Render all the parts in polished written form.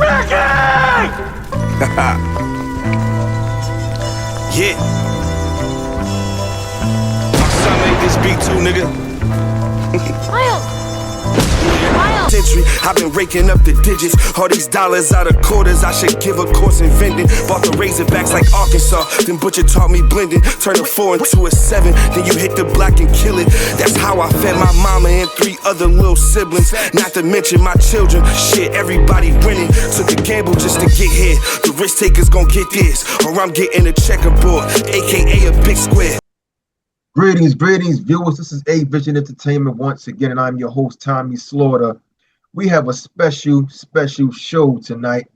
Yeah. My son made this beat too, nigga. Miles! I've been raking up the digits. All these dollars out of quarters, I should give a course in vending. Bought the Razorbacks like Arkansas. Then Butcher taught me blending. Turn a 4 into a 7. Then you hit the block and kill it. That's how I fed my mama and 3 other little siblings. Not to mention my children. Shit, everybody winning. Took a gamble just to get here. The risk takers gon' get this, or I'm getting a checkerboard, aka a big square. Greetings, viewers. This is A Vision Entertainment once again, and I'm your host, Tommy Slaughter. We have a special show tonight.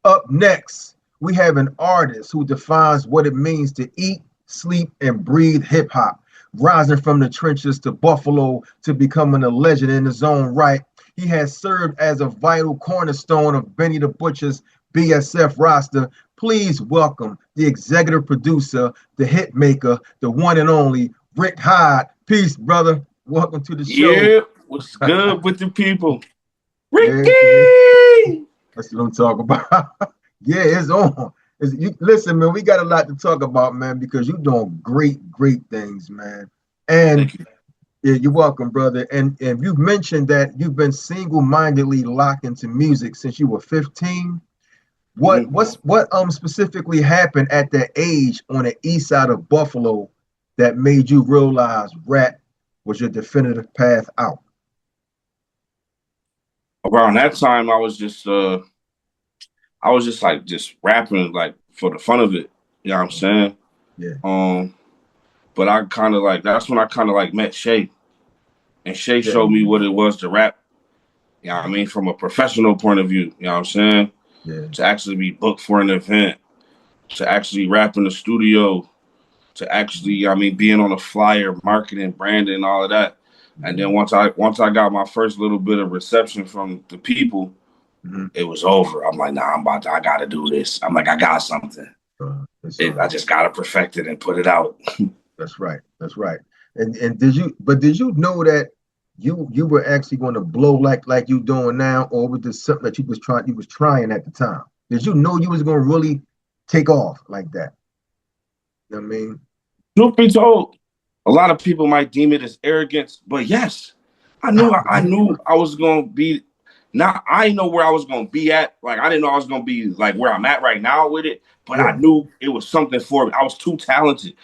Up next, we have an artist who defines what it means to eat, sleep, and breathe hip-hop. Rising from the trenches to Buffalo to becoming a legend in his own right. He has served as a vital cornerstone of Benny the Butcher's BSF roster. Please welcome the executive producer, the hit maker, the one and only Rick Hyde. Peace, brother. Welcome to the show. Yeah, what's good with the people? Ricky! Yeah, that's what I'm talking about. Yeah, it's on. Listen, man, we got a lot to talk about, man, because you're doing great things, man. And yeah, you're welcome, brother. And you've mentioned that you've been single-mindedly locked into music since you were 15. What specifically happened at that age on the east side of Buffalo that made you realize rap was your definitive path out? Around that time, I was just rapping like for the fun of it. You know what I'm saying? Yeah. But I kind of like, that's when I kind of like met Shay, and Shay showed me what it was to rap. You know what I mean? From a professional point of view. You know what I'm saying? Yeah. To actually be booked for an event, to actually rap in the studio, to actually, being on a flyer, marketing, branding, all of that. And then once I got my first little bit of reception from the people, it was over. I'm like, nah, I gotta do this. I'm like, I got something. I just gotta perfect it and put it out. That's right. And did you know that you were actually going to blow like you doing now, or was this something that you was trying at the time? Did you know you was going to really take off like that? You know what I mean? Truth be told, a lot of people might deem it as arrogance, but yes, I knew I was going to be. Now I know where I was going to be at. Like, I didn't know I was going to be like where I'm at right now with it, but I knew it was something for me. I was too talented.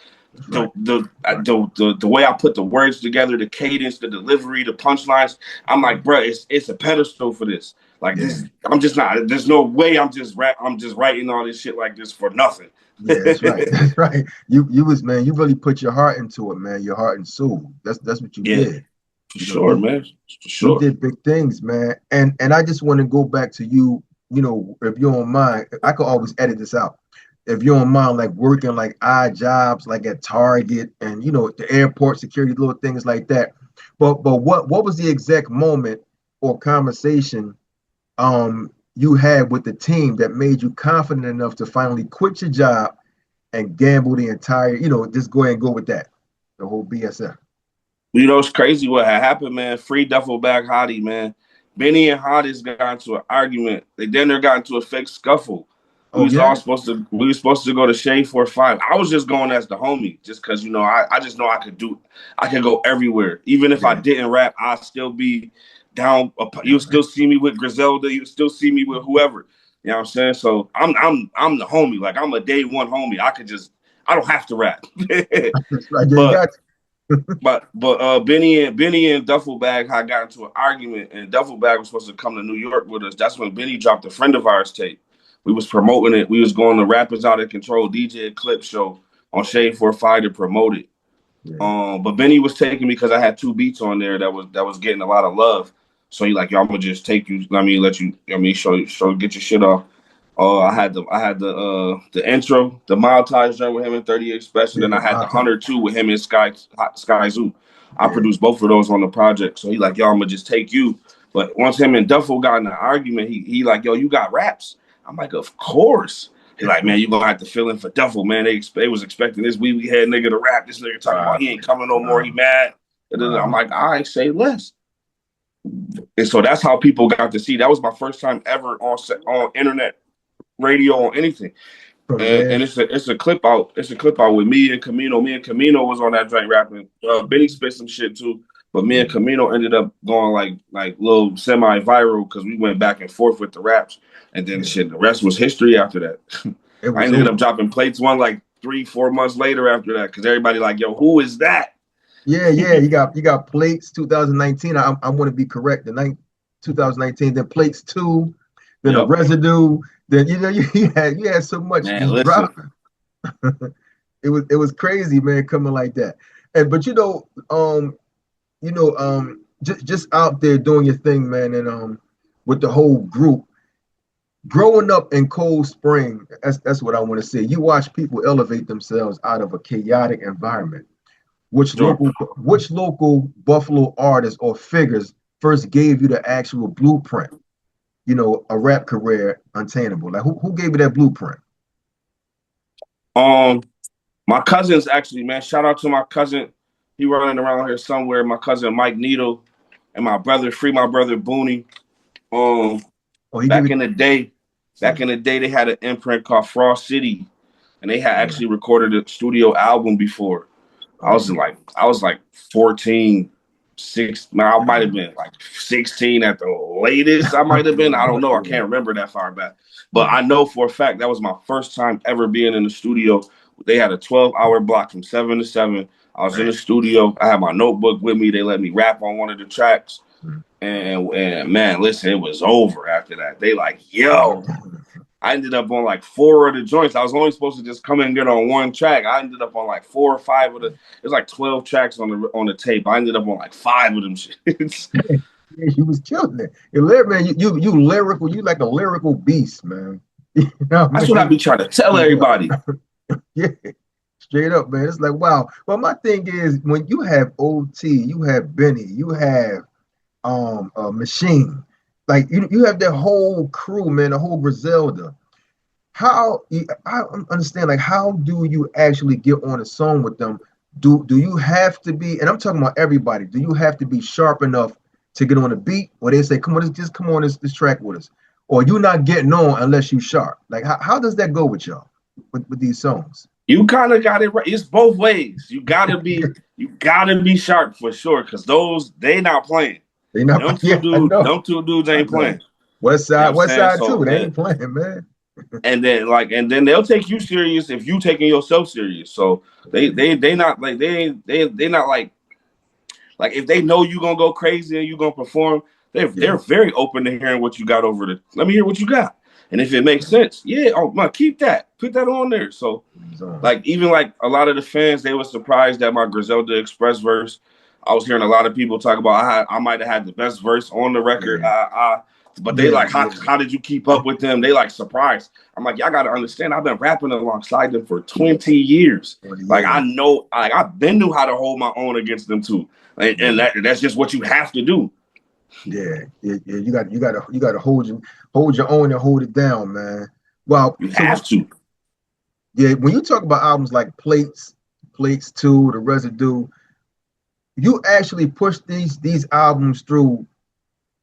Right. The way I put the words together, the cadence, the delivery, the punchlines, I'm like, bro, it's a pedestal for this. Like this, I'm just not. There's no way I'm just writing all this shit like this for nothing. Yeah, that's right. That's right. You really put your heart into it, man. Your heart and soul. That's what you did. For sure, man. For sure. You did big things, man. And I just want to go back to you. You know, if you don't mind, I could always edit this out. If you don't mind, like working like odd jobs, like at Target and the airport security, little things like that. But what was the exact moment or conversation you had with the team that made you confident enough to finally quit your job and gamble the entire, just go ahead and go with that, the whole BSF? It's crazy what had happened, man. Free duffel bag H.Y.D.E, man. Benny and H.Y.D.E got into an argument. They got into a fake scuffle. We were supposed to go to Shade 4-5. I was just going as the homie, just because I just know I could go everywhere. Even if I didn't rap, I'd still be down. You'll still see me with Griselda. You'll still see me with whoever. You know what I'm saying? So I'm the homie. Like, I'm a day one homie. I don't have to rap. But Benny and Duffel Bag had got into an argument, and Duffel Bag was supposed to come to New York with us. That's when Benny dropped a friend of ours tape. We was promoting it. We was going to Rappers Out of Control DJ Clip show on Shade 4-5 to promote it. Yeah. But Benny was taking me because I had 2 beats on there that was getting a lot of love. So he like, yo, I'm gonna just take you. Let me let you. Show get your shit off. I had the intro, the montage joint with him and 38 Special. Then I had the 102 with him and Sky Zoo. I produced both of those on the project. So he like, yo, I'm gonna just take you. But once him and Duffel got in an argument, he like, yo, you got raps? I'm like, of course. He like, man, you gonna have to fill in for Duffel, man. They was expecting this wee head nigga to rap. This nigga talking about he ain't coming no more. He mad. I'm like, all right, say less. And so that's how people got to see. That was my first time ever on internet radio or anything. And it's a clip out. It's a clip out with me and Camino. Me and Camino was on that joint rapping. Benny spit some shit too, but me and Camino ended up going like little semi-viral because we went back and forth with the raps, and then shit. The rest was history after that. I ended up dropping Plates One like 3-4 months later after that because everybody like, yo, who is that? Yeah, you got Plates 2019. I want to be correct. 2019. Then Plates 2. Then the Residue. Then you had so much just dropping. It was crazy, man, coming like that. And but just out there doing your thing, man, and with the whole group. Growing up in Cold Spring, that's what I want to say. You watch people elevate themselves out of a chaotic environment. Which local Buffalo artists or figures first gave you the actual blueprint? A rap career untainable. Like who gave you that blueprint? My cousins actually, man. Shout out to my cousin. He running around here somewhere. My cousin Mike Needle and my brother Booney. Back in the day, they had an imprint called Frost City, and they had actually recorded a studio album before. I was like 14, 16. I might have been like 16 at the latest. I might have been. I don't know. I can't remember that far back. But I know for a fact that was my first time ever being in the studio. They had a 12-hour block from 7 to 7. I was in the studio. I had my notebook with me. They let me rap on one of the tracks. And man, listen, it was over after that. They like, yo. I ended up on like 4 of the joints. I was only supposed to just come and get on one track. I ended up on like 4 or 5 of the. There's like 12 tracks on the tape. I ended up on like 5 of them shits. Yeah, you was killing it. Man, you lyrical. You like a lyrical beast, man. That's what I be trying to tell everybody. Yeah, straight up, man. It's like wow. Well, my thing is when you have OT, you have Benny, you have Machine. Like you have that whole crew, man, the whole Griselda. I understand, like, how do you actually get on a song with them? Do you have to be, and I'm talking about everybody, do you have to be sharp enough to get on a beat? Or they say, come on, just come on this track with us. Or you're not getting on unless you sharp. Like, how does that go with y'all, with these songs? You kind of got it right. It's both ways. You gotta be sharp for sure, because they not playing. Them two dudes ain't playing. West Side too. They ain't playing, man. And then they'll take you serious if you taking yourself serious. So they not like they not like if they know you gonna go crazy and you gonna perform, they're very open to hearing what you got over the. Let me hear what you got, and if it makes sense, keep that, put that on there. So even like a lot of the fans, they were surprised that my Griselda Express verse. I was hearing a lot of people talk about I might have had the best verse on the record. But they how did you keep up with them? They like surprised. I'm like, y'all got to understand, I've been rapping alongside them for 20 years. Like I know, I've been knew how to hold my own against them too. And that's just what you have to do. Yeah. You got to hold your own and hold it down, man. Well, you have to. Yeah, when you talk about albums like Plates 2, The Residue, you actually push these albums through.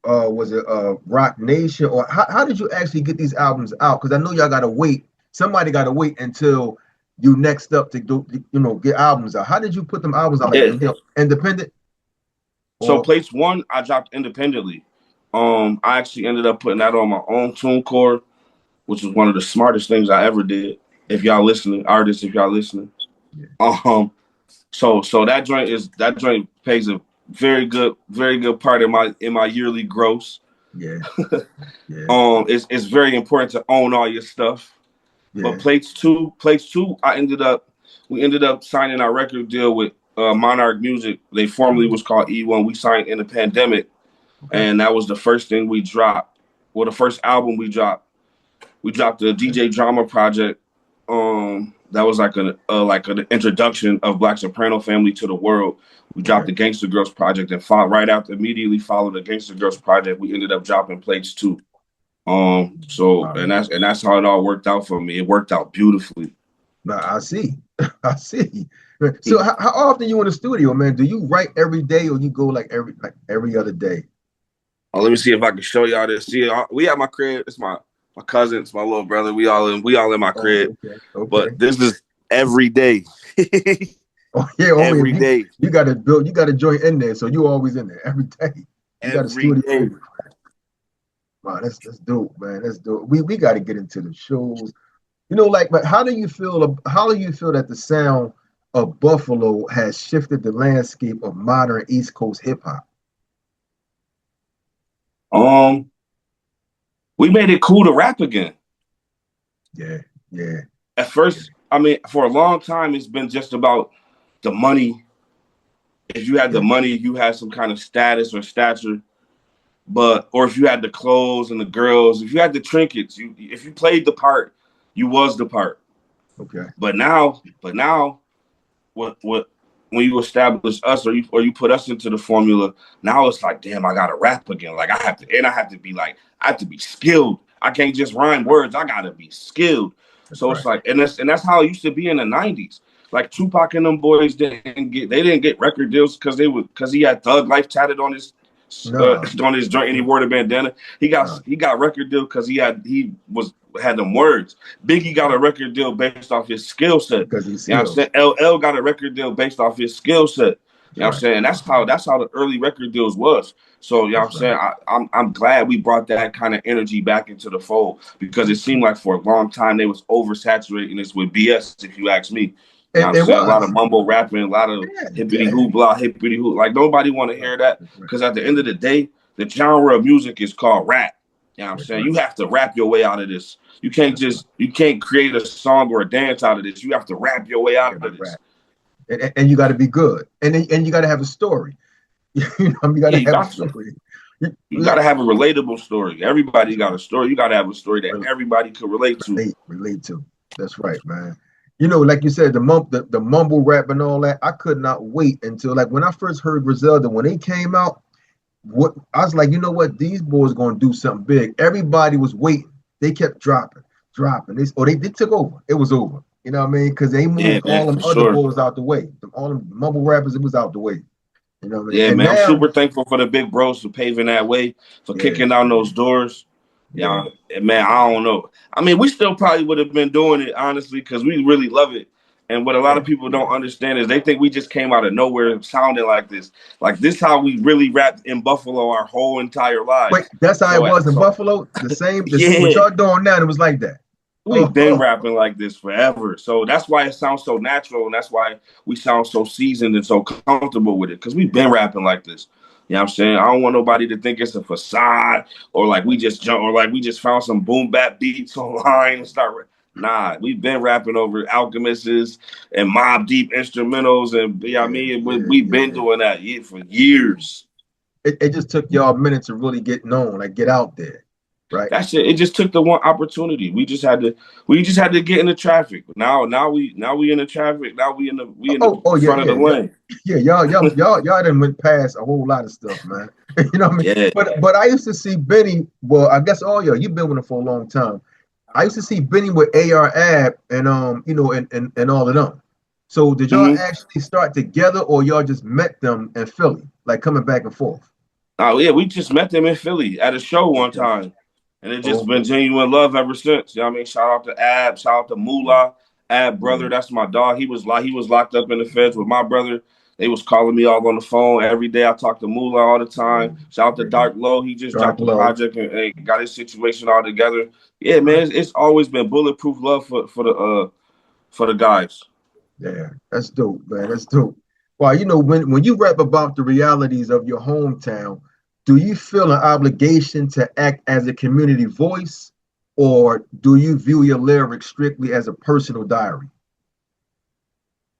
Was it Rock Nation, or how did you actually get these albums out? Because I know y'all gotta wait. Somebody gotta wait until you next up to do, get albums out. How did you put them albums out? Like independent? So Plates 1, I dropped independently. I actually ended up putting that on my own TuneCore, which was one of the smartest things I ever did. If y'all listening, artists, if y'all listening. So that joint pays a very good part in my yearly gross. It's very important to own all your stuff. But Plates 2, we ended up signing our record deal with Monarch Music. They formerly was called E1. We signed in the pandemic, and that was the first thing we dropped. Well, the first album we dropped. We dropped the DJ Drama project. That was like an introduction of Black Soprano Family to the world. We dropped the Gangsta Girls project, and immediately followed the Gangsta Girls project. We ended up dropping Plates 2. And that's how it all worked out for me. It worked out beautifully. I see. So how often you in the studio, man? Do you write every day, or you go like every other day? Oh, let me see if I can show y'all this. See, we at my crib. It's my cousin, it's my little brother. We all in my crib. Oh, okay, okay. But this is every day. Oh yeah, oh yeah. Every day. You got to build. You got to join in there, so you always in there every day. You got a Every studio. day. Wow, that's dope, man. That's dope. We got to get into the shows. You know, like, but how do you feel? How do you feel that the sound of Buffalo has shifted the landscape of modern East Coast hip hop? We made it cool to rap again. Yeah, yeah. At first, I mean, for a long time, it's been just about the money. If you had the money, you had some kind of status or stature. Or if you had the clothes and the girls, if you had the trinkets, if you played the part, you was the part. Okay. But now, what when you establish us or you put us into the formula, now it's like, damn, I gotta rap again. Like I have to be skilled. I can't just rhyme words. I gotta be skilled. That's So right. it's like, and that's how it used to be in the 90s. Like Tupac and them boys didn't get record deals because he had Thug Life tatted on his joint and he wore the bandana. He got record deal because he had them words. Biggie got a record deal based off his skill set. Because he's You know what I'm saying? LL got a record deal based off his skill set. You know what I'm saying? And that's how the early record deals was. So, you know what I'm saying? I'm glad we brought that kind of energy back into the fold because it seemed like for a long time they was oversaturating this with BS, if you ask me. You know what I'm saying? A lot of mumble rapping, a lot of hippity hoopla, hippity hoop. Like nobody want to hear that because at the end of the day, the genre of music is called rap. You know what I'm saying? You have to rap your way out of this. You can't create a song or a dance out of this. You have to rap your way out of this. And you got to be good. And you got to have a story. You got to have a story. You got to have a relatable story. Everybody got a story. You got to have a story that everybody could relate to. Relate to. That's right, man. You know, like you said, the mumble rap and all that. I could not wait until like when I first heard Griselda when they came out. What I was like, you know what? These boys gonna do something big. Everybody was waiting. They kept dropping. They took over. It was over. You know what I mean? Because they moved all them other boys out the way. All them mumble rappers, it was out the way. You know what I mean? Yeah, and man. now, I'm super thankful for the big bros for paving that way, for kicking down those doors. Yeah, man, I don't know. I mean, we still probably would have been doing it, honestly, because we really love it. And what a lot of people don't understand is they think we just came out of nowhere sounding like this. Like this how we really rapped in Buffalo our whole entire lives. Wait, that's how it was in Buffalo? The same what y'all doing now, it was like that. We've been rapping like this forever. So that's why it sounds so natural, and that's why we sound so seasoned and so comfortable with it, because we've been rapping like this. You know what I'm saying? I don't want nobody to think it's a facade or like we just found some boom bap beats online and start. Nah, we've been rapping over Alchemists and Mob Deep instrumentals, and you know what I mean? We've been doing that for years. It just took y'all a minute to really get known, like get out there. Right. That's it. It just took the one opportunity. We just had to get in the traffic. Now we in the traffic. Now we in the front of the lane. Yeah, y'all done went past a whole lot of stuff, man. You know what I mean? Yeah. But I used to see Benny. Well, I guess all y'all, you've been with him for a long time. I used to see Benny with AR and and all of them. So did y'all actually start together, or y'all just met them in Philly, like coming back and forth? Oh yeah, we just met them in Philly at a show one time. And it's just been genuine love ever since. You know what I mean? Shout out to Ab, shout out to Moolah. Ab brother, that's my dog. He was locked up in the feds with my brother. They was calling me all on the phone every day. I talk to Moolah all the time. Shout out to Dark Low. He just dropped the project and got his situation all together. Yeah, man, it's always been bulletproof love for the guys. Yeah, that's dope, man. That's dope. Well, you know, when you rap about the realities of your hometown, do you feel an obligation to act as a community voice, or do you view your lyrics strictly as a personal diary?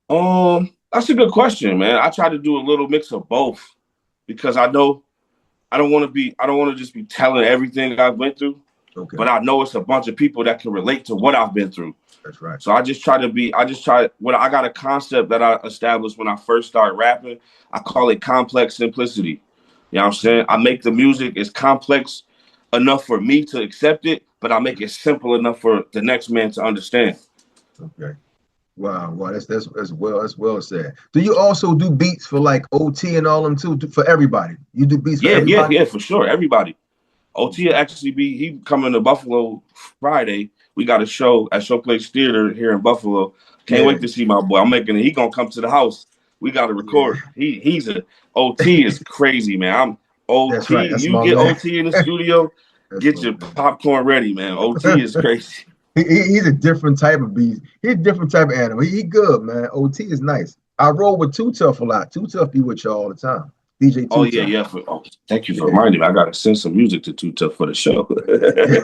That's a good question, man. I try to do a little mix of both because I know I don't want to just be telling everything I've went through. Okay. But I know it's a bunch of people that can relate to what I've been through. That's right. So I got a concept that I established when I first started rapping. I call it complex simplicity. You know what I'm saying? I make the music as complex enough for me to accept it, but I make it simple enough for the next man to understand. Okay. Wow, that's well said. Do you also do beats for like OT and all them too? For everybody, you do beats for everybody. Yeah, for sure. Everybody. OT will actually he coming to Buffalo Friday. We got a show at Showplace Theater here in Buffalo. Can't Yeah, wait to see my boy. I'm making it. He gonna come to the house. We got to yeah, record. He's a OT is crazy, man. I'm that's OT. right. That's You my get man. OT in the studio. That's Get my your man. popcorn ready, man. OT is crazy. He's a different type of beast. He's a different type of animal. He good, man. OT is nice. I roll with Too Tough a lot. Too Tough be with you all the time. DJ Oh Too yeah, Tough. yeah. Thank you for Yeah, reminding me. I gotta send some music to Too Tough for the show. yeah,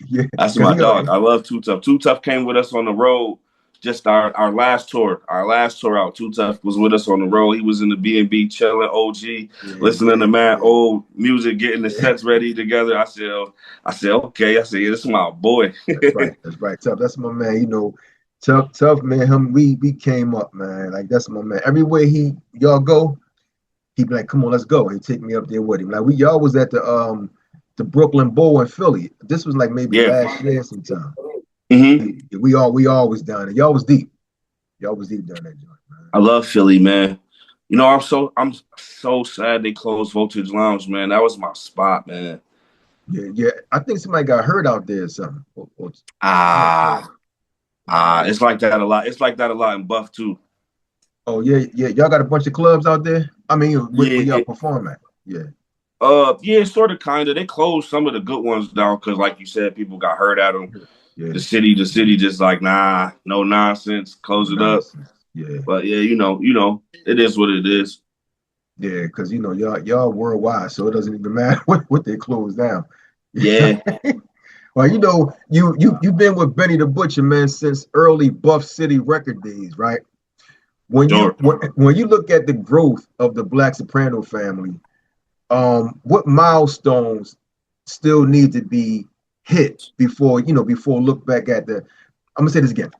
yeah. That's Because my he got dog. I love Too Tough. Too Tough came with us on the road. Just our last tour. Our last tour out. Too Tough was with us on the road. He was in the B&B chilling, OG, yeah, listening to yeah, mad yeah. old music, getting the Yeah. sets ready together. I said, okay. I said, yeah, this is my boy. That's right. That's right. Tough. That's my man. Tough man. Him. We came up, man. Like that's my man. Everywhere y'all go, he be like, come on, let's go. He take me up there with him. Like y'all was at the Brooklyn Bowl in Philly. This was like maybe Yeah. last year sometime. hmm We always down there. Y'all was deep. Y'all was deep down that joint, man. I love Philly, man. You know, I'm so sad they closed Voltage Lounge, man. That was my spot, man. Yeah, yeah. I think somebody got hurt out there or something. I'm not sure. Ah, it's like that a lot. It's like that a lot in Buff too. Oh yeah, yeah. Y'all got a bunch of clubs out there. I mean, where y'all Yeah, perform at? Yeah, yeah, sort of, kind of. They closed some of the good ones down because, like you said, people got hurt at them. yeah. The city just like, nah, no nonsense, No close it up. nonsense. Yeah, But yeah, it is what it is. yeah. Because y'all worldwide, so it doesn't even matter what they close down. Yeah, Well, you've been with Benny the Butcher, man, since early Buff City record days, right? sure. When you look at the growth of the Black Soprano family, what milestones still need to be hit before look back at the I'm gonna say this again.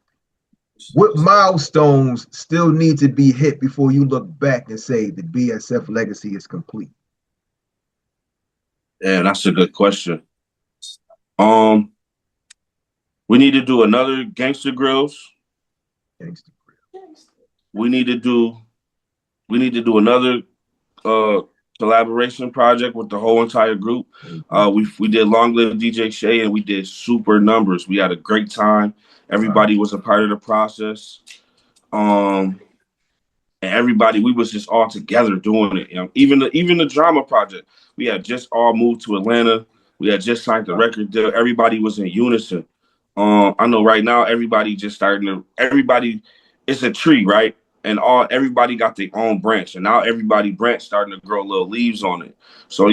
What milestones still need to be hit before you look back and say the BSF legacy is complete? Yeah, that's a good question. Um, we need to do another Gangster Grills. Gangsta. We need to do we need to do another uh collaboration project with the whole entire group. We did Long Live DJ Shay and we did super numbers. We had a great time. Wow. Everybody was a part of the process. Um, and everybody, we was just all together doing it. Even the drama project, we had just all moved to Atlanta. We had just signed the Wow. record deal. Everybody was in unison. I know right now everybody just starting to everybody. It's a tree, right? And everybody got their own branch, and now everybody branch starting to grow little leaves on it. So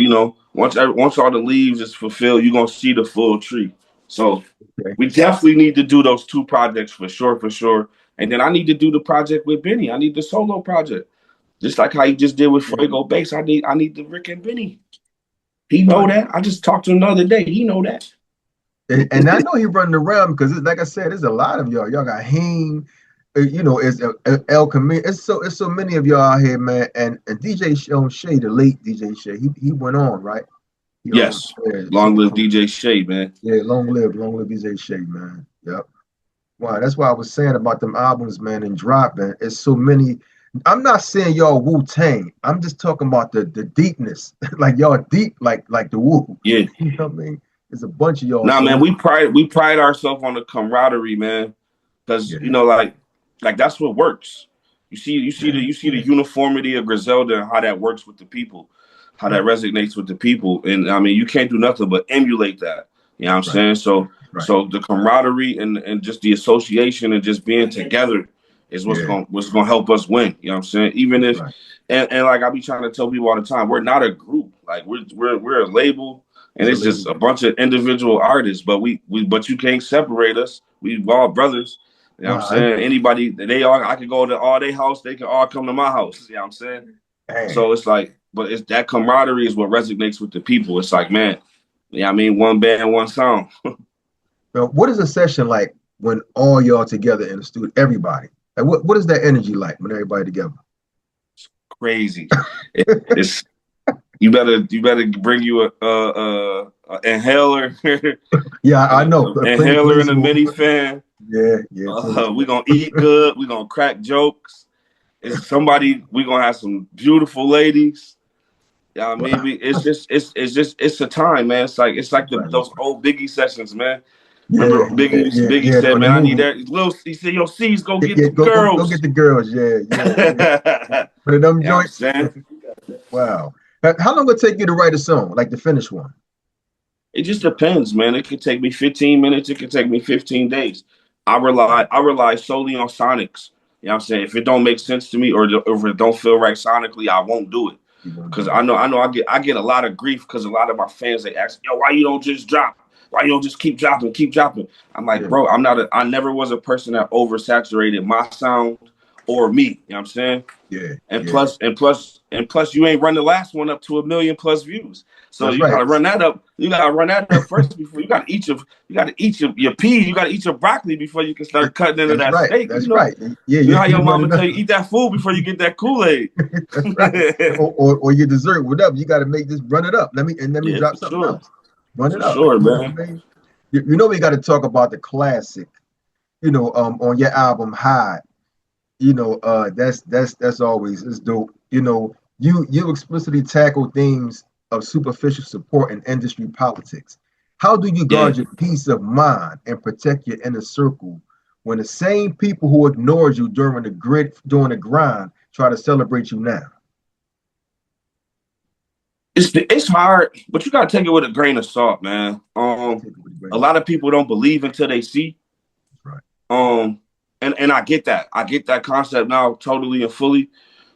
once all the leaves is fulfilled, you're gonna see the full tree. So Okay. we definitely need to do those two projects for sure, for sure. And then I need to do the project with Benny. I need the solo project. Just like how he just did with Yeah. Fuego Bass. I need the Rick and Benny. He know Wow. that. I just talked to him the other day. He know that. And I know he running around because like I said, there's a lot of y'all. Y'all got Haim, it's El Camino. It's so many of y'all out here, man. And DJ Shay, the late DJ Shay, he went on, right? He Yes. yeah, Long live DJ Shay, man. yeah, long live DJ Shay, man. Yep. Wow, that's why I was saying about them albums, man, and dropping. It's so many. I'm not saying y'all Wu Tang. I'm just talking about the deepness, like y'all deep, like the Wu. Yeah. You know what I mean? There's a bunch of y'all. Nah, So man, it's we pride ourselves on the camaraderie, man. Because yeah, like that's what works. You see the uniformity of Griselda and how that works with the people, how that right, resonates with the people. And I mean, you can't do nothing but emulate that. You know what I'm right, saying? So right. so the camaraderie and just the association and just being together is Yeah, what's gonna help us win. You know what I'm saying? Even if right. and like I be trying to tell people all the time, we're not a group. Like we're a label and It's a it's just label. a bunch of individual artists, but but you can't separate us. We all brothers. You know what I'm Wow, saying? Anybody, I could go to all their house, they can all come to my house. You know what I'm saying? man. So it's like, but it's that camaraderie is what resonates with the people. It's like, man, yeah, I mean, one band, one song. Now, what is a session like when all y'all together in the studio? Everybody. Like, what is that energy like when everybody together? Crazy. It's you better bring you a inhaler, Yeah, I and know. a Play inhaler and a some. mini fan. Yeah, yeah. We gonna eat good. We gonna crack jokes. It's somebody. We gonna have some beautiful ladies. Yeah, maybe it's a time, man. It's like Right, those old Biggie sessions, man. Remember yeah, yeah, yeah, Biggie yeah. said, On the "Man, I need movie, that." He said, "Yo, C's go yeah, get yeah, the go get girls." the girls. Yeah, yeah, yeah. Yeah, But in them I'm joints, saying. wow. How long would it take you to write a song, like the finish one? It just depends, man. It could take me 15 minutes. It could take me 15 days. Right. I rely solely on sonics. You know what I'm saying? If it don't make sense to me or if it don't feel right sonically, I won't do it. You won't Because do it. I get a lot of grief because a lot of my fans they ask, yo, why you don't just drop? Why you don't just keep dropping, keep dropping? I'm like, Yeah, bro, I never was a person that oversaturated my sound or me. You know what I'm saying? yeah, And yeah. plus, you ain't run the last one up to 1 million+ views. So That's you right. gotta run that up. You gotta run that up first before you gotta eat your peas. You gotta eat your broccoli before you can start cutting into That's that right. steak. That's right. Yeah, You know yeah. how You your running mama up. tell you eat that food before you get that Kool-Aid. That's right. Or your dessert, whatever. You got to make this run it up. Let me Yeah, drop for something sure. else. Run it For up. sure, You know what man. I mean? You know we got to talk about the classic. On your album High. That's always it's dope. You explicitly tackle themes of superficial support and industry politics. How do you Yeah. guard your peace of mind and protect your inner circle when the same people who ignored you during the grind try to celebrate you now? It's hard, but you gotta take it with a grain of salt, man. Take it with a A grain of lot salt. of people don't believe until they see. That's right. Um, and I get that. I get that concept now totally and fully.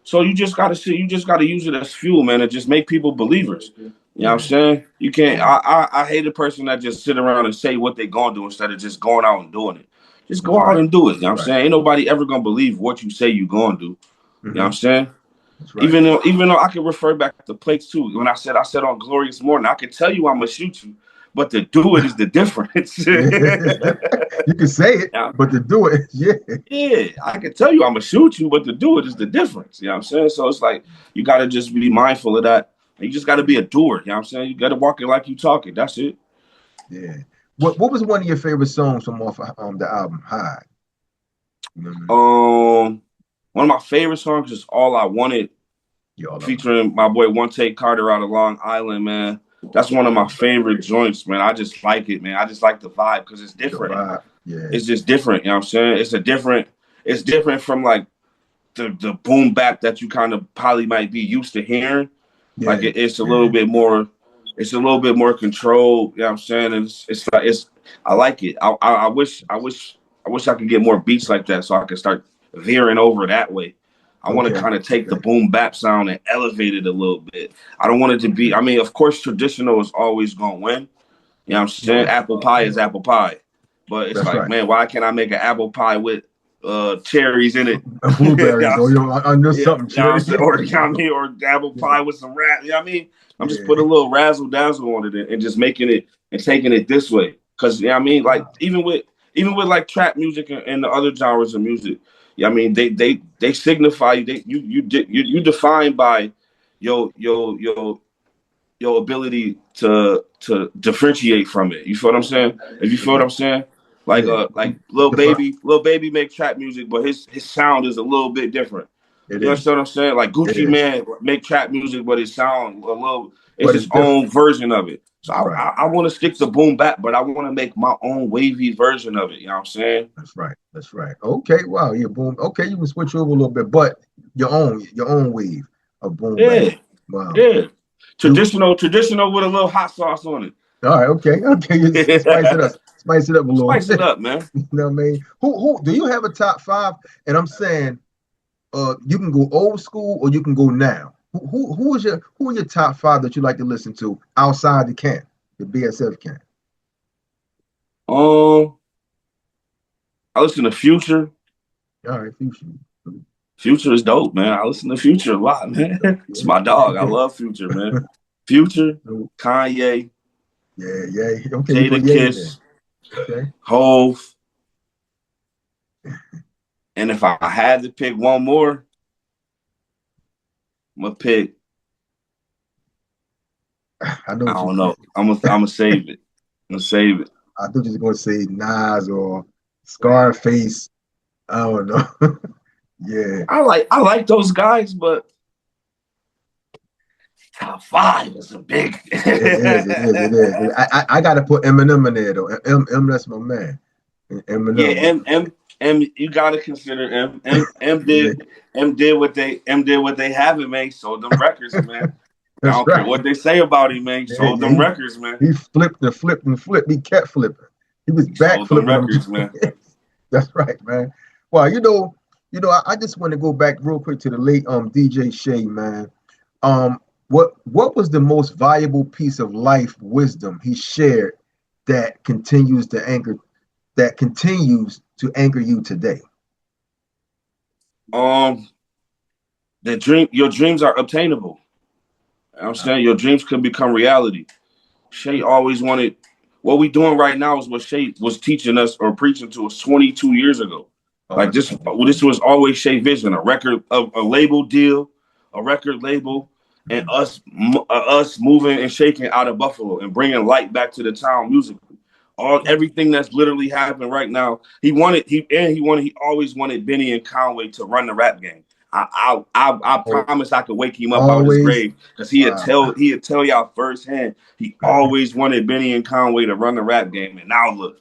So you just gotta see. You just gotta use it as fuel, man, and just make people believers. You know what I'm Yeah, saying? You can't. yeah. I hate a person that just sit around and say what they gonna do instead of just going out and doing it. Just That's go out right. and do it. You know what I'm Right. saying? Ain't nobody ever gonna believe what you say you gonna do. You know what I'm Hmm. saying? That's right. Even though I can refer back to plates too. When I said on Glorious Morning, I could tell you I'm gonna shoot you, but to do it is the difference. Yeah, you can say it, Yeah, but to do it, yeah, yeah, I can tell you I'm gonna shoot you, but to do it is the difference. You know what I'm saying? So it's like you gotta just be mindful of that. You just gotta be a doer. You know what I'm saying? You gotta walk it like you talk it. That's it. yeah. What was one of your favorite songs from off the album High? You know what I mean? One of my favorite songs is All I Wanted, Y'all are featuring my boy One Take Carter out of Long Island, man. That's one of my favorite joints, man. I just like it, man. I just like the vibe because it's the different. vibe. Yeah, It's just different. You know what I'm saying? It's different from like the boom bap that you kind of probably might be used to hearing. Like yeah, it's a little yeah. bit more, it's a little bit more controlled. You know what I'm saying? And it's like I like it. I wish I could get more beats like that so I could start veering over that way. I want to Okay, kind of take the okay. boom bap sound and elevate it a little bit. I don't want it to be. I mean, of course, traditional is always gonna win. You know what I'm saying? Sure, Apple pie is sure. apple pie. But it's That's like, right. man, why can't I make an apple pie with cherries in it? Blueberries, or I know Yeah, something, you know what I'm cherry. saying? Or you know what I mean, or apple Yeah, pie with some rat. You know what I mean? I'm just yeah. putting a little razzle dazzle on it and just making it and taking it this way. Cause you know what I mean, like Wow. even with like trap music and the other genres of music, yeah, I mean they signify you defined by your your your your ability to differentiate from it. You feel what I'm saying? If you feel what Yeah, I'm saying, yeah. like Define little baby make trap music, but his sound is a little bit different. it You is. understand what I'm saying? Like It Gucci is. Man make trap music, but his sound a little it's But it's his different. own version of it. So Right. I want to stick to boom bap, but I want to make my own wavy version of it. You know what I'm saying? That's right. That's right. Okay. Wow. Yeah. Boom. Okay. You can switch over a little bit, but your own wave of boom bap. Yeah, Wow. yeah. Do Traditional with a little hot sauce on all right. Okay. Okay. You spice it up. it. Spice it up a little Spice it bit. up, man. You know what I mean? Who do you have a top five? And I'm saying, you can go old school or you can go now. Who are your top five that you like to listen to outside the BSF can? Um, I listen to Future. All right. Future. Future is dope, man. I listen to Future a lot, man. It's Yeah. my dog. I love Future, man. Future, Kanye, Yeah. Yeah. Okay. You Jada put Ye in there. Kiss, Okay. Hove, and if I had to pick one more, I'm gonna pick. I know I what you don't pick. know. I'm gonna save it. I'm gonna save it. I thought you were going to say Nas or Scarface. I don't know. Yeah. I like those guys, but top five is a big. It is. I gotta put Eminem in there though. M that's my man. Yeah, Eminem. M you gotta consider Yeah, M did what they haven't made. Sold them records, man. I that's don't care right. what they say about him, man. He Yeah, sold yeah. them records, man. He flipped and flipped and flipped. He kept flipping. He was He back sold them flipping them. records, man. That's right, man. Well, I just want to go back real quick to the late DJ Shay, man. What was the most valuable piece of life wisdom he shared that continues to anchor you today? Your dreams are obtainable. I'm saying your dreams could become reality. Shay always wanted what we doing right now is what Shay was teaching us or preaching to us 22 years ago. Oh, Like this was always Shay vision, a label deal, a record label, and us moving and shaking out of Buffalo and bringing light back to the town musically. Everything that's literally happening right now. He always wanted Benny and Conway to run the rap game. I promise I could wake him up out of his always. grave because he'd tell y'all firsthand. He always wanted Benny and Conway to run the rap game, and now look,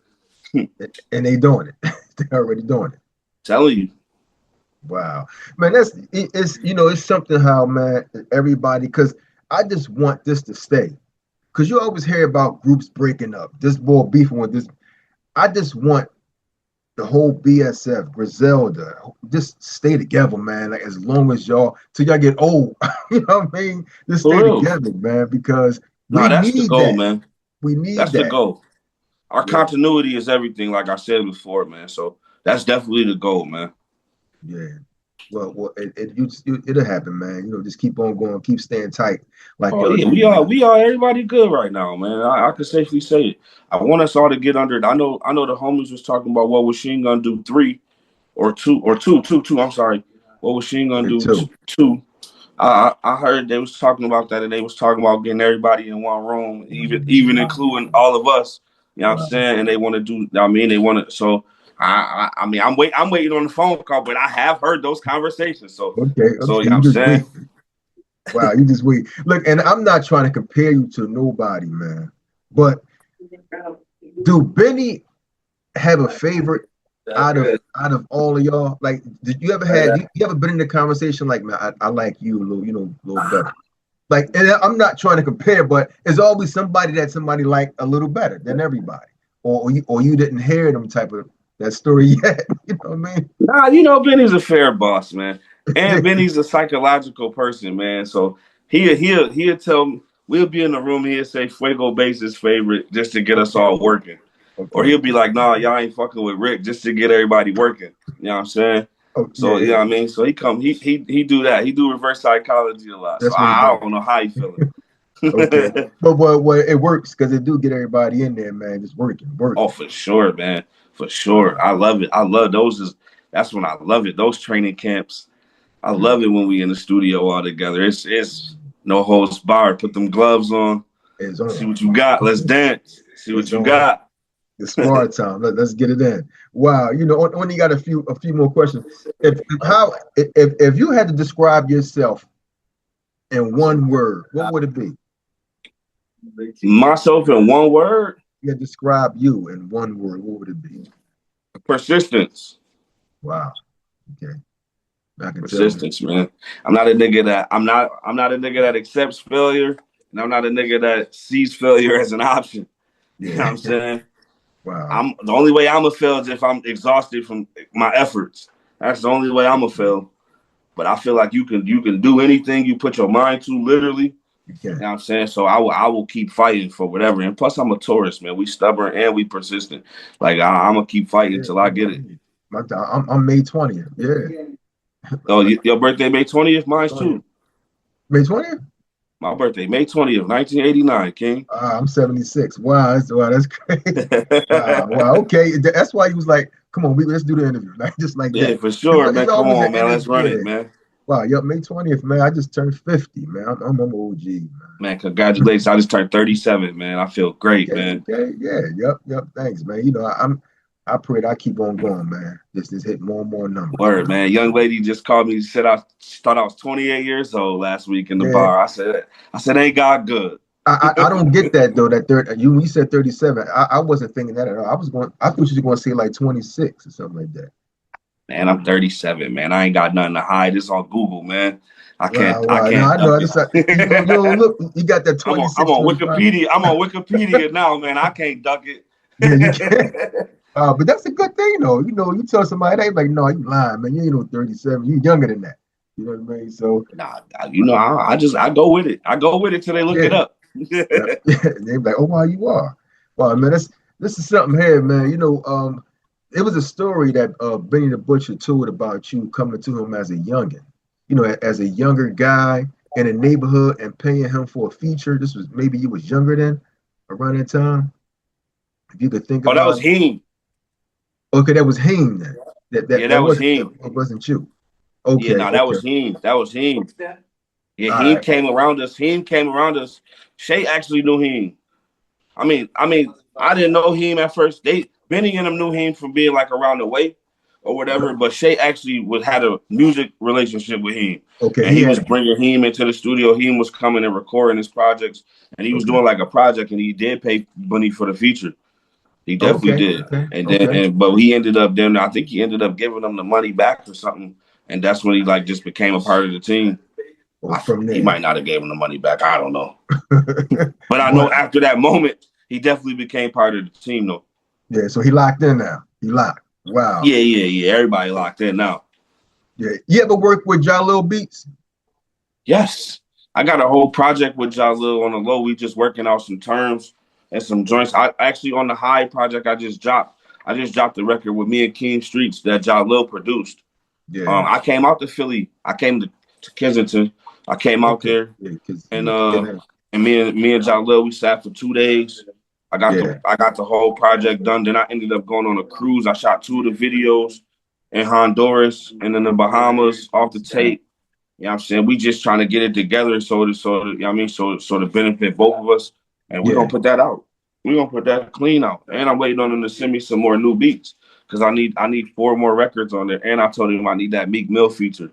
And they doing it. They're already doing it. Telling you. Wow, man, it's something how, man, everybody, because I just want this to stay, because you always hear about groups breaking up, this boy beefing with this. I just want the whole BSF, Griselda, just stay together, man. Like as long as till y'all get old, you know what I mean? Just stay together, man, because we that's the need goal, that. man. We need That's that. the goal. Our continuity is everything, like I said before, man. So that's definitely the goal, man. Yeah. Well, it'll happen, man. Just keep on going, keep staying tight, like y'all do. We are everybody good right now, man. I can safely say it. I want us all to get under it. I know the homies was talking about what was Sheen gonna do 3 or 2 or 2. I'm sorry. What was Sheen gonna do 2? I heard they was talking about that, and they was talking about getting everybody in one room, even including all of us. You know what I'm saying? And they want to do. They want to. So I'm waiting on the phone call, but I have heard those conversations. So Okay. So You I'm just saying. wait. Wow, you just wait. Look, and I'm not trying to compare you to nobody, man. But do Benny have a favorite out of all of y'all? Like, did you ever you ever been in a conversation like, man, I like you a little better? Like, and I'm not trying to compare, but there's always somebody that somebody like a little better than everybody, or you didn't hear them type of that story yet. You know what I mean? Nah, Benny's a fair boss, man, and Benny's a psychological person, man. So he'll tell me, we'll be in the room. He'll say Fuego Bass is favorite just to get us all working, or he'll be like, nah, y'all ain't fucking with Rick just to get everybody working. You know what I'm saying? So you know what I mean. So he do that. He do reverse psychology a lot. That's So what I don't know how he feeling. Okay, but it works because it do get everybody in there, man. Just working. Oh, for sure, man. For sure. I love it. I love those. That's when I love it. Those training camps. I love it when we in the studio all together. It's no holds barred. Put them gloves on. It's on. See what you got. Let's dance. See what you got. It's spar time. Let's get it in. Wow. Only got a few more questions. If you had to describe yourself in one word, what would it be? Myself in one word? You had to describe you in one word, what would it be? Persistence. Wow. Okay. Persistence, man. I'm not a nigga that accepts failure, and I'm not a nigga that sees failure as an option. Yeah. You know what I'm saying? Wow. The only way I'm gonna fail is if I'm exhausted from my efforts. That's the only way I'm gonna fail. But I feel like you can do anything you put your mind to, literally. You know what I'm saying? So I will keep fighting for whatever. And plus I'm a Taurus, man. We stubborn and we persistent. Like I'm gonna keep fighting until I get it. I'm May 20th. Yeah. Oh, your birthday May 20th? Mine's too. May 20th? My birthday, May 20th, 1989, King. I'm 76. Wow, that's crazy. Wow. Okay. That's why he was like, come on, let's do the interview. Like, just like that. Yeah, for sure, man. Come on, man. Let's run it, man. Wow, yep, May 20th, man. I just turned 50, man. I'm an OG, man. Man, congratulations. I just turned 37, man. I feel great, man. Okay, yeah, yep. Thanks, man. I pray that I keep on going, man. Just hit more and more numbers, Word, man. man. Young lady just called me. Said she thought I was 28 years old last week in the Yeah, bar. I said, ain't God good? I don't get that though. That you said 37. I wasn't thinking that at all. I thought you were going to say like 26 or something like that. Man, I'm 37, man. I ain't got nothing to hide. It's on Google, man. Wow, I wow. No, can't I know. duck I just you don't it. look. You got that I'm 26, on 25. Wikipedia. I'm on Wikipedia now, man. I can't duck it. Yeah, you can. But that's a good thing, though. You tell somebody they like, no, you lying, man. You ain't no 37. You younger than that. You know what I mean? So Nah, I go with it. I go with it till they look yeah, it up. yeah. They be like, oh, wow, you are. Wow, man. This is something here, man. It was a story that Benny the Butcher told about you coming to him as a youngin. As a younger guy in a neighborhood and paying him for a feature. This was maybe you was younger then, around that time. If you could think Oh, that about was it. him. Okay, that was him then. That Yeah, that that that was wasn't him. it wasn't you. Yeah, Okay, no, that okay. was him. That was him. Yeah, All he right. came around us. He came around us. Shay actually knew him. I didn't know him at first. Benny and him knew him from being like around the way or whatever. But Shay actually had a music relationship with him, Okay, and he he was had bringing him into the studio. He was coming and recording his projects, and he was okay. doing like a project, and he did pay Bunny for the feature. He definitely Okay, did. okay, And then, okay. but he ended up then. I think he ended up giving them the money back or something, and that's when he like just became a part of the team. Well, from He there. might not have gave him the money back. I don't know. But I know But after that moment, he definitely became part of the team, though. yeah, so he locked in now. He locked. Wow. Yeah. Everybody locked in now. Yeah. You ever work with Jalil Beats? Yes. I got a whole project with Jalil on the low. We just working out some terms and some joints. I actually on the high project I just dropped. I just dropped the record with me and King Streets that Jalil produced. Yeah. I came out to Philly. I came to Kensington. I came out Okay. there Yeah, because and yeah, me and Jalil we sat for 2 days. yeah. I got the whole project done. Then I ended up going on a cruise. I shot 2 of the videos in Honduras and in the Bahamas off the tape. You know what I'm saying? We just trying to get it together you know what I mean, so to benefit both of us. And we're Yeah. gonna put that out. We're gonna put that clean out. And I'm waiting on them to send me some more new beats. Cause I need 4 more records on there. And I told him I need that Meek Mill feature.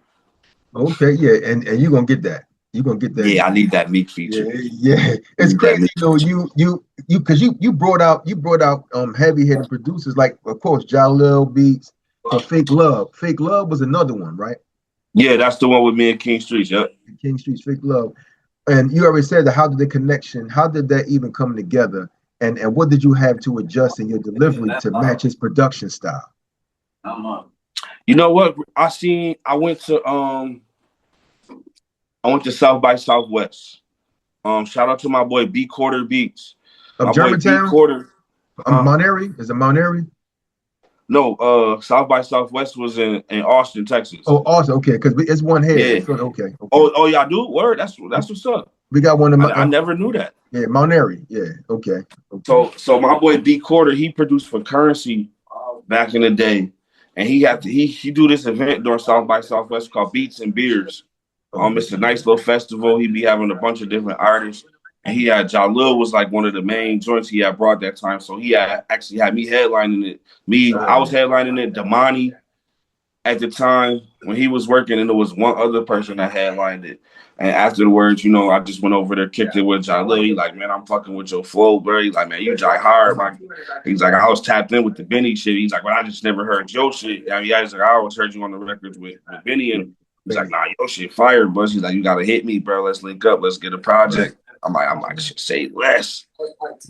Okay, yeah, and you're gonna get that. You're gonna get that. Yeah, I need that Meek Yeah, feature. yeah. I It's need that crazy, Meek feature. you because you brought out heavy hitter producers like of course Jalil Beats for Fake Love. Fake Love was another one, right? Yeah, that's the one with me and King Streets. Yep. King Street's Fake Love. And you already said that how did the connection, how did that even come together? And what did you have to adjust in your delivery to match his production style? You know what? I went to South by Southwest. Shout out to my boy B Quarter Beats. Of My boy B Germantown? Quarter, huh? Mount Airy? Is it Mount Airy? No, South by Southwest was in Austin, Texas. Oh, also okay, because it's one here. Yeah. It's one, okay, okay. Oh, y'all do? Word. That's what's up. We got one in I never knew that. yeah, Mount Airy. Yeah, okay, okay. So my boy B Quarter, he produced for Currency back in the day, and he do this event during South by Southwest called Beats and Beers. Okay. It's a nice little festival. He be having a bunch of different artists. And he had Jalil was like one of the main joints he had brought that time. So he had actually had me headlining it. I was headlining it, Damani at the time when he was working, and there was one other person that headlined it. And afterwards, I just went over there, kicked it with Jalil. He like, man, I'm fucking with your flow, bro. He's like, man, you jai hard. He's like, I was tapped in with the Benny shit. He's like, well, I just never heard your shit. He's like, I always heard you on the records with Benny. And he's like, nah, your shit fire, bro. He's like, you gotta hit me, bro. Let's link up. Let's get a project. I'm like, say less.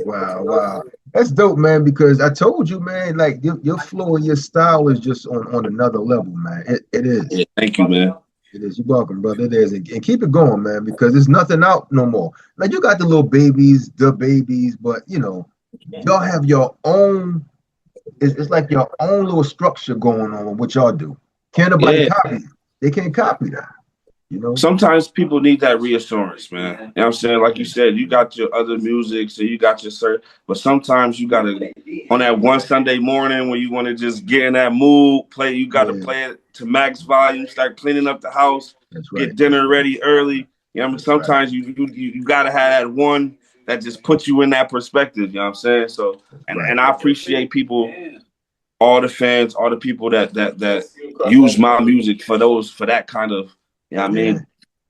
Wow, wow. That's dope, man, because I told you, man, like your flow and your style is just on another level, man. It is. Yeah, thank you, man. It is. You're welcome, brother. It is. And keep it going, man, because there's nothing out no more. Like you got the little babies, but y'all have your own, it's like your own little structure going on with what y'all do. Can't nobody Yeah. copy it. They can't copy that, Sometimes people need that reassurance, man. You know what I'm saying? Like you said, you got your other music, so you got your but sometimes you gotta on that one Sunday morning when you want to just get in that mood, you gotta Yeah, play it to max volume, start cleaning up the house, that's right. get dinner ready early. You know what I mean? That's right. Sometimes you gotta have that one that just puts you in that perspective, you know what I'm saying? So That's right. and I appreciate people all the fans, all the people that use my music for that kind of, you know what I mean?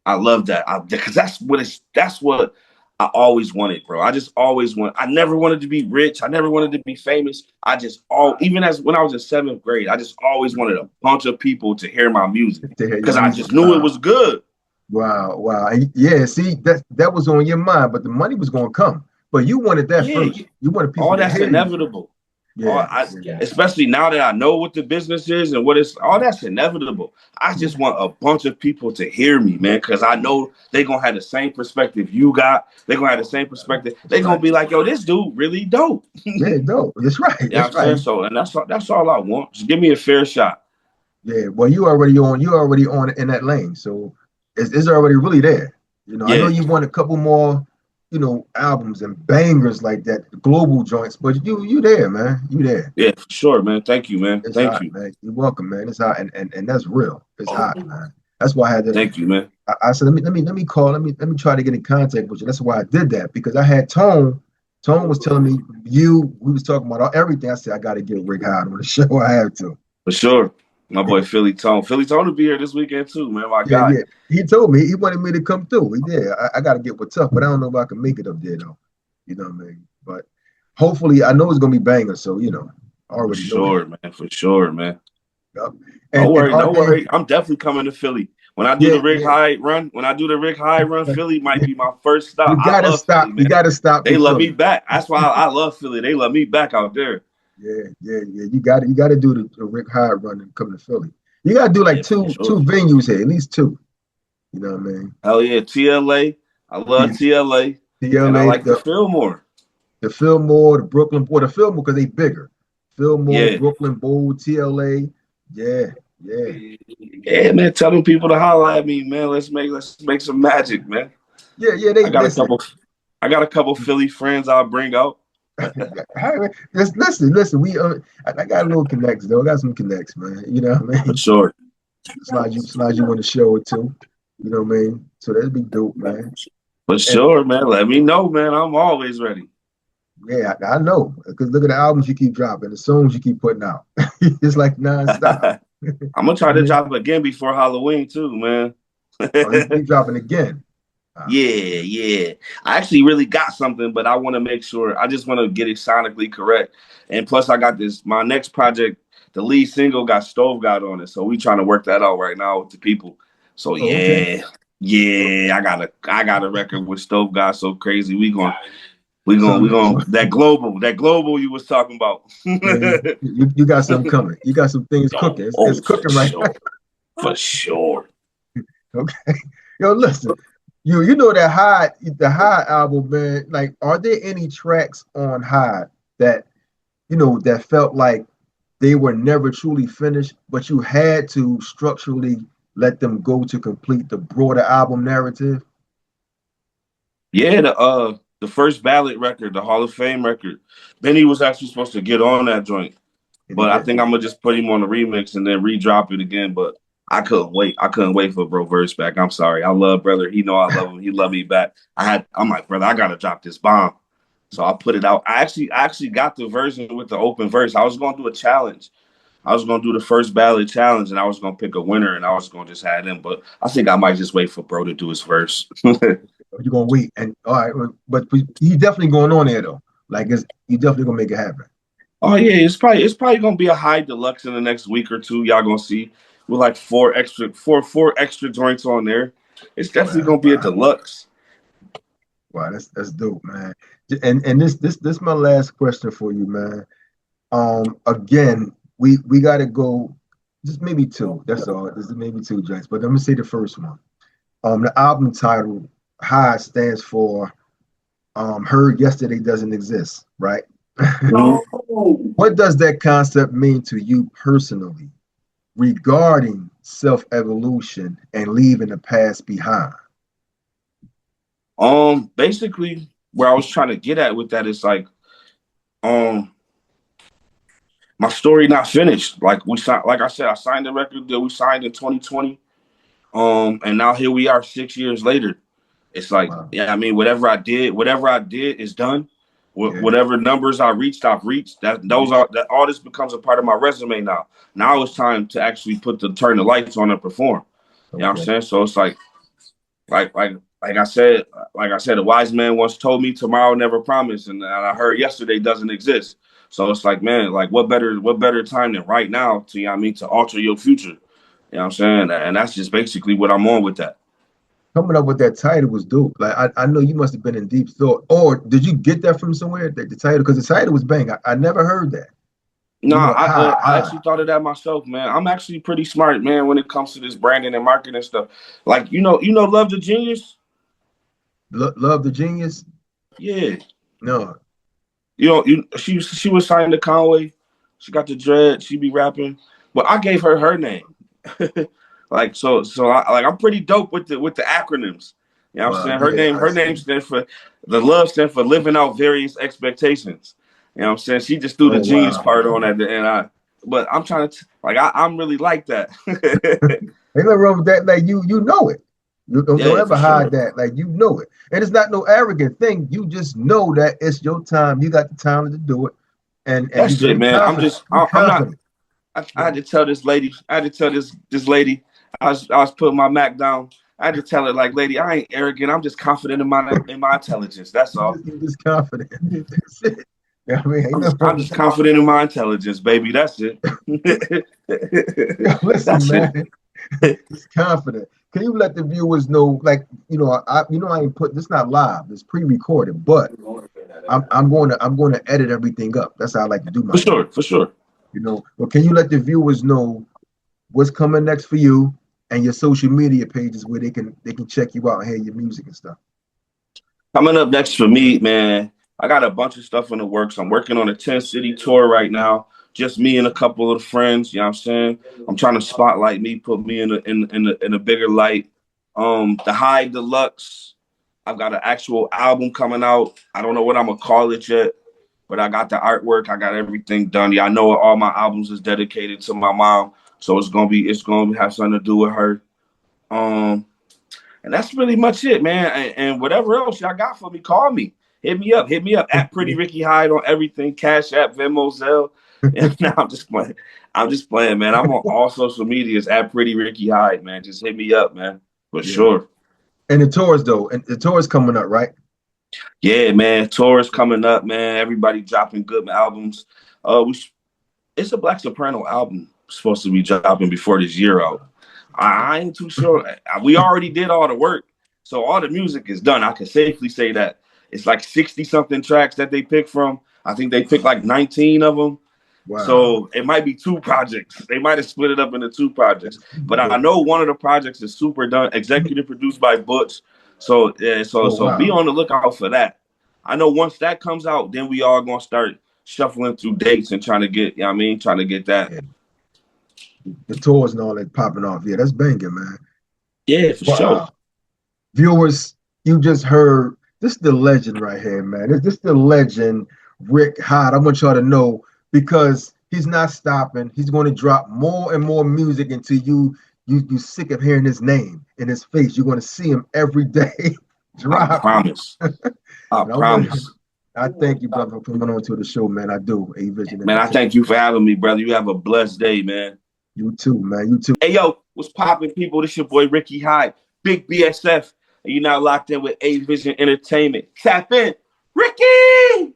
I love that. Because that's what I always wanted, bro. I never wanted to be rich. I never wanted to be famous. Even as when I was in 7th grade, I just always wanted a bunch of people to hear my music because I just knew it was good. Wow. And yeah, see, that was on your mind, but the money was going to come. But you wanted that first. You wanted people all to that's hear inevitable. you. Especially now that I know what the business is and what it's all that's inevitable. I just want a bunch of people to hear me, man, because I know they're gonna have the same perspective you got. They're gonna have the same perspective. They're gonna be like, yo, this dude really dope. Yeah, dope. That's right. Yeah, I'm saying so, and that's all I want. Just give me a fair shot. Yeah, well, you already on in that lane, so it's already really there. You know, I know you want a couple more, albums and bangers like that, global joints, but you there, man. You there. Yeah, for sure, man. Thank you, man. It's Thank hot, you. man. You're welcome, man. It's hot, and that's real. It's hot, man. That's why I had to. Thank you, man. I said, let me call. Let me try to get in contact with you. That's why I did that because I had Tone. Tone was telling me we was talking about everything. I said I got to get Rick Hyde on the show. I have to. For sure. My boy Philly Tone. Philly Tone will be here this weekend too, man. My guy. Yeah. He told me he wanted me to come through. He did. I got to get with Tough, but I don't know if I can make it up there though. You know what I mean? But hopefully, I know it's gonna be bangers. So I already know. For sure, man. Yep. Don't worry. I'm definitely coming to Philly. When I do the Rick Hyde run, Philly might be my first stop. You gotta stop. Philly, you gotta stop. They love me back. That's why I love Philly. They love me back out there. Yeah. You got to do the Rick Hyde run and come to Philly. You got to do like two venues here, at least two. You know what I mean? Hell yeah, TLA. I love TLA. And I like the Fillmore. The Fillmore, the Brooklyn, the Fillmore because they bigger. Fillmore, Brooklyn Bowl, TLA. Yeah. Yeah, man. Tell them people to holler at me, man. Let's make some magic, man. Yeah. I got a couple Philly friends I'll bring out. Listen. I got a little connects though. I got some connects, man. You know what I mean? For sure. Slide you on the show or two. You know what I mean? So that'd be dope, man. For sure, man. Let me know, man. I'm always ready. Yeah, I know. Because look at the albums you keep dropping, the songs you keep putting out. It's like nonstop. I'm gonna try to drop again before Halloween too, man. You dropping again? Yeah. I actually really got something, but I want to make sure. I just want to get it sonically correct. And plus, I got my next project. The lead single got Stove God on it, so we trying to work that out right now with the people. So I got a record with Stove God so crazy. We gonna that global you was talking about. You got something coming. You got some things cooking. It's cooking right now. For sure. Okay. Yo, listen. You know that the Hyde album, man. Like, are there any tracks on Hyde that that felt like they were never truly finished, but you had to structurally let them go to complete the broader album narrative? Yeah, the first ballad record, the Hall of Fame record. Benny was actually supposed to get on that joint, but I think I'm gonna just put him on the remix and then re-drop it again. But I couldn't wait for Bro Verse back. I'm sorry. I love brother. He know I love him. He love me back. I'm like, brother, I gotta drop this bomb. So I put it out. I actually got the version with the open verse. I was gonna do a challenge. I was gonna do the first ballad challenge, and I was gonna pick a winner, and I was gonna just have them. But I think I might just wait for Bro to do his verse. You're gonna wait, and all right, but he's definitely going on there though. Like, you definitely gonna make it happen. Oh yeah, it's probably gonna be a Hyde deluxe in the next week or two. Y'all gonna see with like four extra joints on there. It's definitely gonna be a deluxe. Wow, that's dope, man. And this my last question for you, man. Again, we gotta go. Just maybe two. That's all. This is maybe two joints, but I'm gonna say the first one. The album title Hyde stands for Heard Yesterday Doesn't Exist, right? What does that concept mean to you personally regarding self-evolution and leaving the past behind? Basically, where I was trying to get at with that is like, my story not finished. Like I said, I signed the record that we signed in 2020. And now here we are 6 years later. It's like, wow. Yeah, I mean, whatever I did is done. Whatever numbers I've reached. That all this becomes a part of my resume now. Now it's time to actually turn the lights on and perform. You know what I'm saying? So it's like I said, a wise man once told me tomorrow never promised, and I heard yesterday doesn't exist. So it's like, man, like what better time than right now to, you know what I mean, to alter your future. You know what I'm saying? And that's just basically what I'm on with that. Coming up with that title was dope. Like I know you must have been in deep thought. Or did you get that from somewhere? The title, because the title was bang. I never heard that. No, I actually thought of that myself, man. I'm actually pretty smart, man, when it comes to this branding and marketing stuff. Like, Love the Genius? Love the Genius? Yeah. No. She was signed to Conway. She got the dread. She be rapping, but I gave her name. Like I'm pretty dope with the acronyms. You know what I'm saying? Her name stands for living out various expectations. You know what I'm saying? She just threw the genius part on at the end. But I'm trying to I'm really like that. Ain't nothing wrong with that. Like you know it. You don't ever hide that. Like you know it. And it's not no arrogant thing. You just know that it's your time. You got the talent to do it. And that's it, man. I'm not. I had to tell this lady. This lady. I was putting my Mac down. I had to tell her, like, lady, I ain't arrogant. I'm just confident in my intelligence. That's all. You're just confident. That's it. Yeah, I mean, I'm just confident in my intelligence, baby. That's it. Listen, man. It's confident. Can you let the viewers know, like, I ain't put this, not live. It's pre-recorded, but I'm going to edit everything up. That's how I like to do my for sure. But can you let the viewers know what's coming next for you and your social media pages where they can check you out and hear your music and stuff? Coming up next for me, man, I got a bunch of stuff in the works. I'm working on a 10-city tour right now. Just me and a couple of friends. You know what I'm saying? I'm trying to spotlight me, put me in a bigger light. The Hyde Deluxe. I've got an actual album coming out. I don't know what I'm gonna call it yet, but I got the artwork. I got everything done. Yeah, I know all my albums is dedicated to my mom, so it's gonna have something to do with her. And that's really much it, man. And whatever else y'all got for me, call me. Hit me up at Pretty Ricky Hyde on everything. Cash App, Venmo, Zelle. No, I'm just playing, man. I'm on all social medias at Pretty Ricky Hyde, man. Just hit me up, man, for sure. And the tours, though, and the tour's coming up, right? Yeah, man. Tours coming up, man. Everybody dropping good albums. It's a Black Soprano album supposed to be dropping before this year out. I ain't too sure. We already did all the work, so all the music is done. I can safely say that. It's like 60-something tracks that they picked from. I think they picked like 19 of them. Wow. So it might be 2 projects. They might have split it up into 2 projects. But I know one of the projects is super done, executive produced by Butch. So be on the lookout for that. I know once that comes out, then we all gonna start shuffling through dates and trying to get that. Yeah. The tours and all that popping off. Yeah, that's banging, man. Yeah, for sure. Viewers, you just heard, this is the legend right here, man. This is the legend, Rick Hyde. I want y'all to know, because he's not stopping. He's going to drop more and more music until you sick of hearing his name in his face. You're going to see him every day. Drop. I promise. I promise. I thank you, brother, for coming on to the show, man. I do. A-Vision. Man, I thank you for having me, brother. You have a blessed day, man. You too, man. You too. Hey, yo, what's poppin', people? This your boy, Ricky Hyde, Big BSF, and you're now locked in with A-Vision Entertainment. Tap in. Ricky!